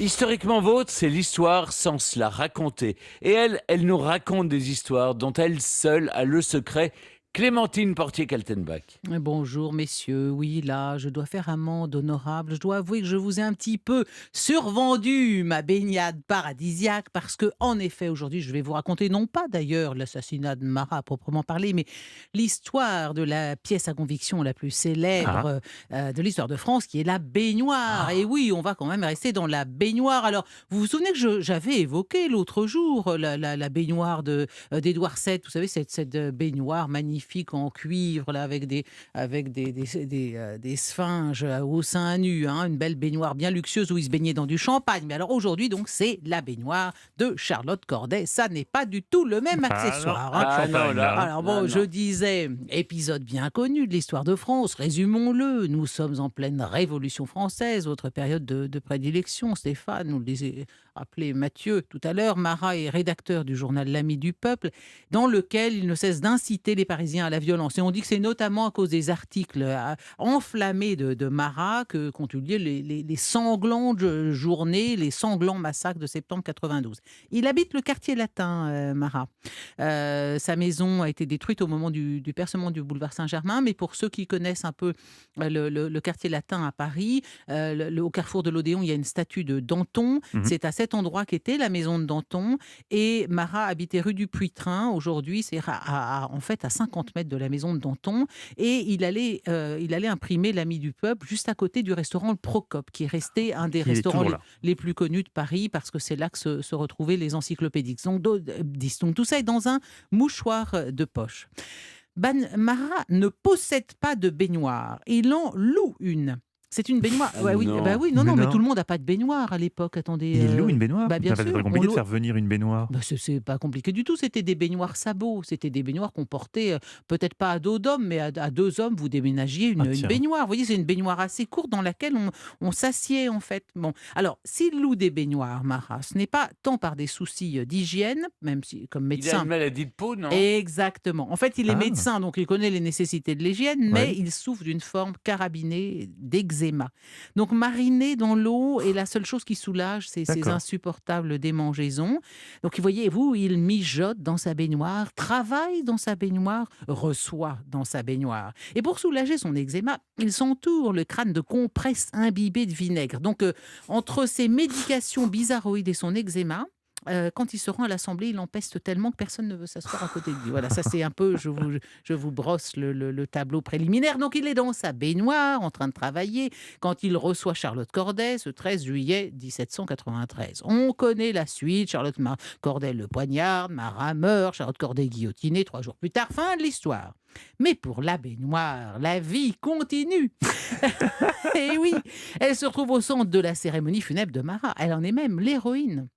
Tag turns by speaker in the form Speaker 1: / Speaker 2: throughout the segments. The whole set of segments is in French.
Speaker 1: Historiquement vôtre, c'est l'histoire sans se la raconter. Et elle nous raconte des histoires dont elle seule a le secret. Clémentine Portier-Kaltenbach.
Speaker 2: Bonjour messieurs, oui là je dois faire amende honorable, je dois avouer que je vous ai un petit peu survendu ma baignade paradisiaque parce que en effet aujourd'hui je vais vous raconter non pas d'ailleurs l'assassinat de Marat à proprement parler mais l'histoire de la pièce à conviction la plus
Speaker 3: Ah,
Speaker 2: célèbre de l'histoire de France qui est la baignoire. Et oui on va quand même rester dans la baignoire. Alors vous vous souvenez que j'avais évoqué l'autre jour la baignoire d'Édouard VII, vous savez cette baignoire magnifique en cuivre là, avec des sphinges au sein nu, hein, une belle baignoire bien luxueuse où il se baignait dans du champagne. Mais alors aujourd'hui, donc, c'est la baignoire de Charlotte Corday. Ça n'est pas du tout le même accessoire.
Speaker 3: pas de
Speaker 1: Ah non,
Speaker 3: champagne,
Speaker 1: là.
Speaker 3: là.
Speaker 2: Alors bon,
Speaker 1: Non,
Speaker 2: je
Speaker 1: non.
Speaker 2: disais, épisode bien connu de l'histoire de France, résumons-le. Nous sommes en pleine Révolution française, votre période de prédilection, Stéphane, nous le disait, rappelé Mathieu tout à l'heure. Marat est rédacteur du journal L'Ami du Peuple, dans lequel il ne cesse d'inciter les Parisiens à la violence. Et on dit que c'est notamment à cause des articles enflammés de Marat qu'ont eu lieu les sanglantes journées, les sanglants massacres de septembre 92. Il habite le quartier latin, Marat. Sa maison a été détruite au moment du percement du boulevard Saint-Germain, mais pour ceux qui connaissent un peu le quartier latin à Paris, au carrefour de l'Odéon, il y a une statue de Danton.
Speaker 3: Mhm.
Speaker 2: C'est à cet endroit qu'était la maison de Danton. Et Marat habitait rue du Puy-Train. Aujourd'hui, c'est en fait à 50 mètres de la maison de Danton. Et il allait imprimer L'Ami du Peuple juste à côté du restaurant Le Procope, qui est resté un des
Speaker 3: Qui est
Speaker 2: restaurants
Speaker 3: toujours là.
Speaker 2: les plus connus de Paris, parce que c'est là que se retrouvaient les encyclopédiques. Donc tout ça est dans un mouchoir de poche. Marat ne possède pas de baignoire. Il en loue une. C'est une baignoire. Ouais, oui,
Speaker 1: Non.
Speaker 2: bah oui, non,
Speaker 3: Mais
Speaker 2: mais
Speaker 3: non.
Speaker 2: tout le monde n'a pas de baignoire à l'époque. Attendez.
Speaker 3: Il loue une baignoire.
Speaker 2: Bah bien
Speaker 3: Ça va
Speaker 2: sûr.
Speaker 3: être compliqué de faire venir une baignoire.
Speaker 2: Bah, c'est pas compliqué du tout. C'était des baignoires sabots. C'était des baignoires qu'on portait, peut-être pas à dos d'homme, mais à deux hommes, vous déménagiez
Speaker 3: Ah,
Speaker 2: une
Speaker 3: tiens.
Speaker 2: baignoire. Vous voyez, c'est une baignoire assez courte dans laquelle on s'assied, en fait. Bon, alors, s'il loue des baignoires, Marat, ce n'est pas tant par des soucis d'hygiène, même si, comme
Speaker 1: Il a
Speaker 2: médecin.
Speaker 1: une maladie de peau, non?
Speaker 2: Exactement. En fait, il est
Speaker 3: Ah.
Speaker 2: médecin, donc il connaît les nécessités de l'hygiène, mais
Speaker 3: Ouais.
Speaker 2: il souffre d'une forme carabinée d'eczéma. Donc, mariner dans l'eau est la seule chose qui soulage ces
Speaker 3: D'accord.
Speaker 2: insupportables démangeaisons. Donc, voyez-vous, il mijote dans sa baignoire, travaille dans sa baignoire, reçoit dans sa baignoire. Et pour soulager son eczéma, il s'entoure le crâne de compresses imbibées de vinaigre. Donc, entre ses médications bizarroïdes et son eczéma, quand il se rend à l'Assemblée, il empeste tellement que personne ne veut s'asseoir à côté de lui. Voilà, ça c'est un peu, je vous brosse le tableau préliminaire. Donc il est dans sa baignoire, en train de travailler, quand il reçoit Charlotte Corday, ce 13 juillet 1793. On connaît la suite, Corday le poignarde, Marat meurt, Charlotte Corday guillotinée 3 jours plus tard, fin de l'histoire. Mais pour la baignoire, la vie continue. Et oui, elle se retrouve au centre de la cérémonie funèbre de Marat. Elle en est même l'héroïne.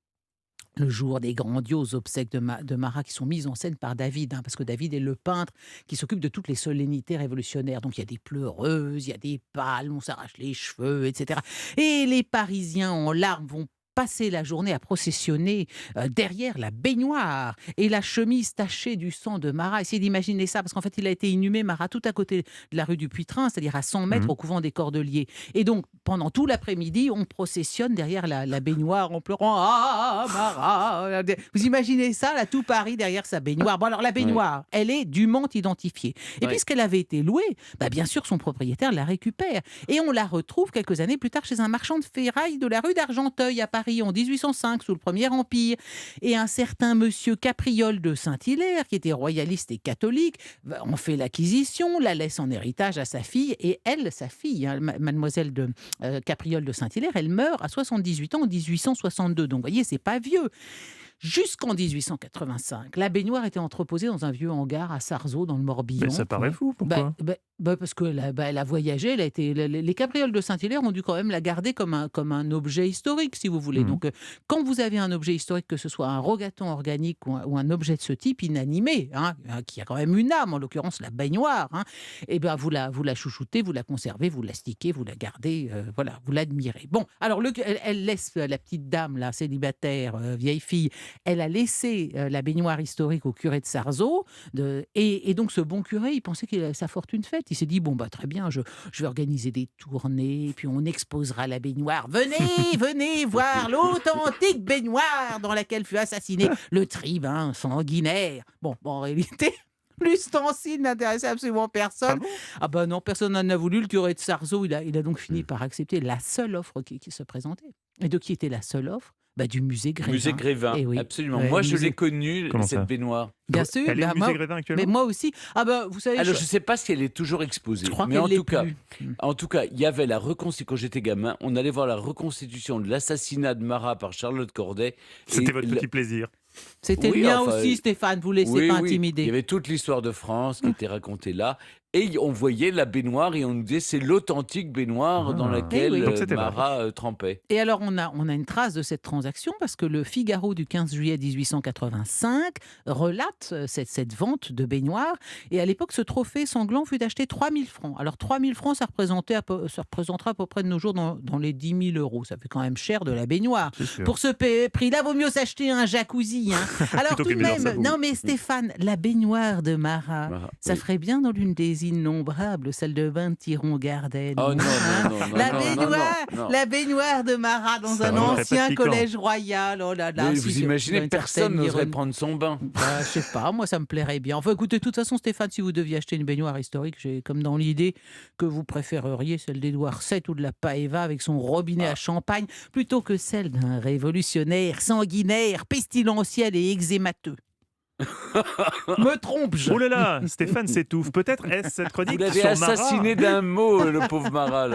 Speaker 2: Le jour des grandioses obsèques de Marat qui sont mises en scène par David, hein, parce que David est le peintre qui s'occupe de toutes les solennités révolutionnaires. Donc il y a des pleureuses, il y a des palmes, on s'arrache les cheveux, etc. Et les Parisiens en larmes vont passer la journée à processionner derrière la baignoire et la chemise tachée du sang de Marat. Essayez d'imaginer ça, parce qu'en fait, il a été inhumé, Marat, tout à côté de la rue du Puy-Train, c'est-à-dire à 100 mètres
Speaker 3: Mhm.
Speaker 2: au couvent des Cordeliers. Et donc, pendant tout l'après-midi, on processionne derrière la baignoire en pleurant « Ah, Marat !» Vous imaginez ça, là, tout Paris derrière sa baignoire. Bon, alors, la baignoire, elle est dûment identifiée. Et
Speaker 1: Ouais.
Speaker 2: puisqu'elle avait été louée, bah, bien sûr, son propriétaire la récupère. Et on la retrouve quelques années plus tard chez un marchand de ferraille de la rue d'Argenteuil à Paris en 1805, sous le Premier Empire. Et un certain monsieur Capriole de Saint-Hilaire, qui était royaliste et catholique, en fait l'acquisition, la laisse en héritage à sa fille. Et elle, sa fille, hein, mademoiselle de Capriole de Saint-Hilaire, elle meurt à 78 ans en 1862. Donc, vous voyez, c'est pas vieux. Jusqu'en 1885, la baignoire était entreposée dans un vieux hangar à Sarzeau, dans le Morbihan.
Speaker 3: Mais ça paraît fou, pourquoi?
Speaker 2: Parce que elle a voyagé, les Caprioles de Saint-Hilaire ont dû quand même la garder comme un objet historique, si vous voulez.
Speaker 3: Mhm.
Speaker 2: Donc, quand vous avez un objet historique, que ce soit un rogaton organique ou un objet de ce type inanimé, hein, qui a quand même une âme, en l'occurrence la baignoire, hein, et ben vous la chouchoutez, vous la conservez, vous la stickez, vous la gardez, voilà, vous l'admirez. Bon, alors elle laisse la petite dame là, célibataire, vieille fille, elle a laissé la baignoire historique au curé de Sarzeau. Et donc, ce bon curé, il pensait qu'il avait sa fortune faite. Il s'est dit, bon, très bien, je vais organiser des tournées, puis on exposera la baignoire. Venez voir l'authentique baignoire dans laquelle fut assassiné le tribun sanguinaire. Bon, en réalité... L'ustensile n'intéressait absolument personne. Non, personne n'en a voulu. Le curé de Sarzeau, il a donc fini par accepter la seule offre qui se présentait. Et de qui était la seule offre ? Du musée Grévin.
Speaker 1: Musée Grévin,
Speaker 2: oui.
Speaker 1: Absolument. Moi, je l'ai connue, cette baignoire.
Speaker 2: Bien sûr.
Speaker 3: Elle est au musée Grévin actuellement.
Speaker 2: Mais moi aussi. Vous savez.
Speaker 1: Alors, je ne sais pas si elle est toujours exposée.
Speaker 2: Je crois
Speaker 1: mais
Speaker 2: qu'elle
Speaker 1: en
Speaker 2: l'est
Speaker 1: tout cas,
Speaker 2: plus.
Speaker 1: en tout cas, il y avait la reconstitution. Quand j'étais gamin, on allait voir la reconstitution de l'assassinat de Marat par Charlotte Corday.
Speaker 3: C'était votre petit plaisir.
Speaker 2: C'était le mien aussi, Stéphane. Vous ne laissez pas intimider.
Speaker 1: Il y avait toute l'histoire de France qui était racontée là. Et on voyait la baignoire et on nous disait c'est l'authentique baignoire dans laquelle Marat trempait.
Speaker 2: Et alors, on a une trace de cette transaction parce que le Figaro du 15 juillet 1885 relate cette vente de baignoire. Et à l'époque, ce trophée sanglant fut acheté 3 000 francs. Alors, 3 000 francs, ça représentera à peu près de nos jours dans les 10 000 euros. Ça fait quand même cher de la baignoire. Pour ce prix-là, vaut mieux s'acheter un jacuzzi. Alors, tout de même, non mais Stéphane, la baignoire de Marat, ça ferait bien dans l'une des innombrables salles de bain de Thiron-Garden.
Speaker 1: Oh non.
Speaker 2: La baignoire de Marat dans un ancien collège royal. Oh là là.
Speaker 1: Vous imaginez, personne n'oserait prendre son bain.
Speaker 2: Je sais pas, moi ça me plairait bien. Enfin écoutez, de toute façon Stéphane, si vous deviez acheter une baignoire historique, j'ai comme dans l'idée que vous préféreriez celle d'Édouard VII ou de la Paeva avec son robinet à champagne, plutôt que celle d'un révolutionnaire sanguinaire, pestilentiel et eczémateux. Me trompe-je ?
Speaker 3: Oh là là, Stéphane s'étouffe. Peut-être est-ce cette chronique
Speaker 1: Vous l'avez
Speaker 3: sur
Speaker 1: assassiné
Speaker 3: Marat
Speaker 1: d'un mot, le pauvre Marat, là.